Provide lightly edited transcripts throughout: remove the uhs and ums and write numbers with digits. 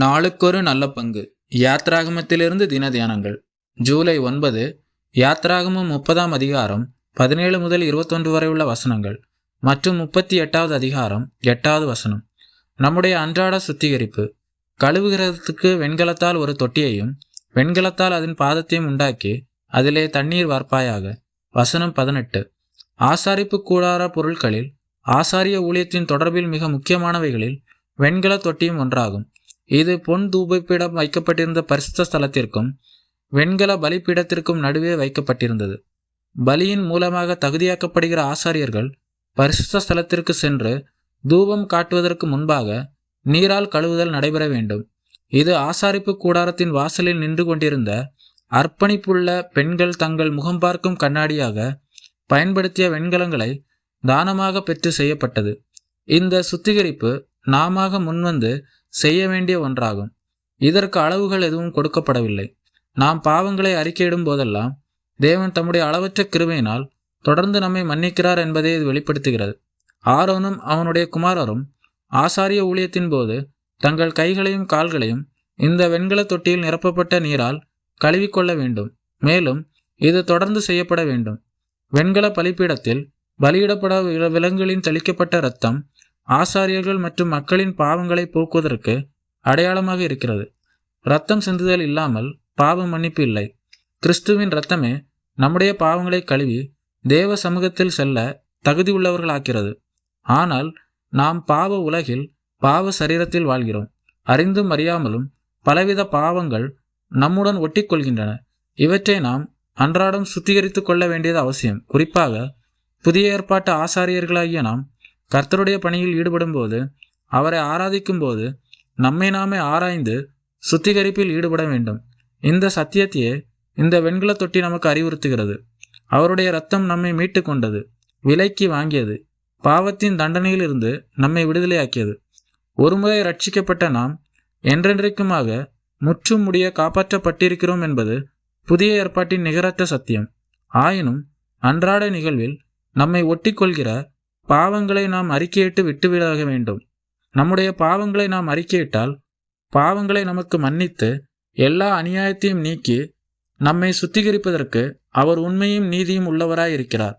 நாளுக்கொரு நல்ல பங்கு. யாத்ராகமத்திலிருந்து தின தியானங்கள். ஜூலை 9. யாத்ராகமம் 30ஆம் அதிகாரம் 17 முதல் 21 வரை உள்ள வசனங்கள் மற்றும் 38வது அதிகாரம் 8வது வசனம். நம்முடைய அன்றாட சுத்திகரிப்பு. கழுவுகிறதுக்கு வெண்கலத்தால் ஒரு தொட்டியையும் வெண்கலத்தால் அதன் பாதத்தையும் உண்டாக்கி அதிலே தண்ணீர் வார்ப்பாயாக. வசனம் 18. ஆசாரிப்பு கூடார பொருட்களில் ஆசாரிய ஊழியத்தின் தொடர்பில் மிக முக்கியமானவைகளில் வெண்கல தொட்டியும் ஒன்றாகும். இது பொன் தூபபீடம் வைக்கப்பட்டிருந்த பரிசுத்த ஸ்தலத்திற்கும் வெண்கல பலிபீடத்திற்கும் நடுவே வைக்கப்பட்டிருந்தது. பலியின் மூலமாக தகுதியாக்கப்படுகிற ஆசாரியர்கள் பரிசுத்த ஸ்தலத்திற்கு சென்று தூபம் காட்டுவதற்கு முன்பாக நீரால் கழுவுதல் நடைபெற வேண்டும். இது ஆசாரிப்பு கூடாரத்தின் வாசலில் நின்று கொண்டிருந்த அர்ப்பணிப்புள்ள பெண்கள் தங்கள் முகம் பார்க்கும் கண்ணாடியாக பயன்படுத்திய வெண்கலங்களை தானமாக பெற்று செய்யப்பட்டது. இந்த சுத்திகரிப்பு நாமாக முன்வந்து செய்ய வேண்டிய ஒன்றாகும். இதற்கு அளவுகள் எதுவும் கொடுக்கப்படவில்லை. நாம் பாவங்களை அறிக்கையிடும் போதெல்லாம் தேவன் தம்முடைய அளவற்ற கிருபையினால் தொடர்ந்து நம்மை மன்னிக்கிறார் என்பதை இது வெளிப்படுத்துகிறது. ஆரோனும் அவனுடைய குமாரரும் ஆசாரிய ஊழியத்தின் போது தங்கள் கைகளையும் கால்களையும் இந்த வெண்கல தொட்டியில் நிரப்பப்பட்ட நீரால் கழுவிக்கொள்ள வேண்டும். மேலும் இது தொடர்ந்து செய்யப்பட வேண்டும். வெண்கல பலிபீடத்தில் பலியிடப்பட விலங்குகளின் தெளிக்கப்பட்ட இரத்தம் ஆசாரியர்கள் மற்றும் மக்களின் பாவங்களை போக்குவதற்கு அடையாளமாக இருக்கிறது. இரத்தம் சிந்துதல் இல்லாமல் பாவ மன்னிப்பு இல்லை. கிறிஸ்துவின் இரத்தமே நம்முடைய பாவங்களை கழுவி தேவ சமூகத்தில் செல்ல தகுதி உள்ளவர்களாக்கிறது. ஆனால் நாம் பாவ உலகில் பாவ சரீரத்தில் வாழ்கிறோம். அறிந்தும் அறியாமலும் பலவித பாவங்கள் நம்முடன் ஒட்டி கொள்கின்றன. இவற்றை நாம் அன்றாடம் சுத்திகரித்து கொள்ள வேண்டியது அவசியம். குறிப்பாக புதிய ஏற்பாட்டு ஆசாரியர்களாகிய நாம் கர்த்தருடைய பணியில் ஈடுபடும் போது, அவரை ஆராதிக்கும் போது நம்மை நாமே ஆராய்ந்து சுத்திகரிப்பில் ஈடுபட வேண்டும். இந்த சத்தியத்தையே இந்த வெண்கல தொட்டி நமக்கு அறிவுறுத்துகிறது. அவருடைய இரத்தம் நம்மை மீட்டு கொண்டது, விலைக்கு வாங்கியது, பாவத்தின் தண்டனையில் இருந்து நம்மை விடுதலையாக்கியது. ஒருமுறை ரட்சிக்கப்பட்ட நாம் என்றென்றைக்குமாக முற்றும் முடிய காப்பாற்றப்பட்டிருக்கிறோம் என்பது புதிய ஏற்பாட்டின் நிகரற்ற சத்தியம். ஆயினும் அன்றாட நிகழ்வில் நம்மை ஒட்டி கொள்கிற பாவங்களை நாம் அறிக்கையிட்டு விட்டுவிடாக வேண்டும். நம்முடைய பாவங்களை நாம் அறிக்கையிட்டால் பாவங்களை நமக்கு மன்னித்து எல்லா அநியாயத்தையும் நீக்கி நம்மை சுத்திகரிப்பதற்கு அவர் உண்மையும் நீதியும் உள்ளவராய் இருக்கிறார்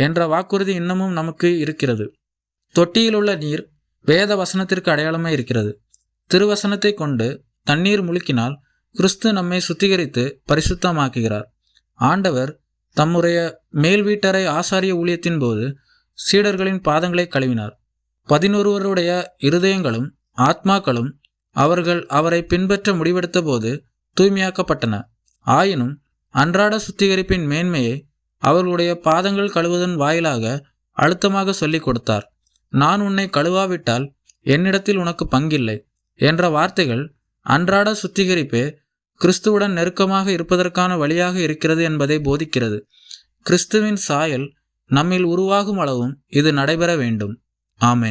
என்ற வாக்குறுதி இன்னமும் நமக்கு இருக்கிறது. தொட்டியில் உள்ள நீர் வேத வசனத்திற்கு அடையாளமாய் இருக்கிறது. திருவசனத்தை கொண்டு தண்ணீர் முழுக்கினால் கிறிஸ்து நம்மை சுத்திகரித்து பரிசுத்தமாக்குகிறார். ஆண்டவர் தம்முடைய மேல் வீட்டறை ஆசாரிய ஊழியத்தின் போது சீடர்களின் பாதங்களை கழுவினார். 11 இருதயங்களும் ஆத்மாக்களும் அவர்கள் அவரை பின்பற்ற முடிவெடுத்த போது தூய்மையாக்கப்பட்டன. ஆயினும் அன்றாட சுத்திகரிப்பின் மேன்மையை அவர்களுடைய பாதங்கள் கழுவுவதன் வாயிலாக அழுத்தமாக சொல்லிக் கொடுத்தார். நான் உன்னை கழுவாவிட்டால் என்னிடத்தில் உனக்கு பங்கில்லை என்ற வார்த்தைகள் அன்றாட சுத்திகரிப்பே கிறிஸ்துவுடன் நெருக்கமாக இருப்பதற்கான வழியாக இருக்கிறது என்பதை போதிக்கிறது. கிறிஸ்துவின் சாயல் நம்மில் உருவாகும் அளவும் இது நடைபெற வேண்டும். ஆமென்.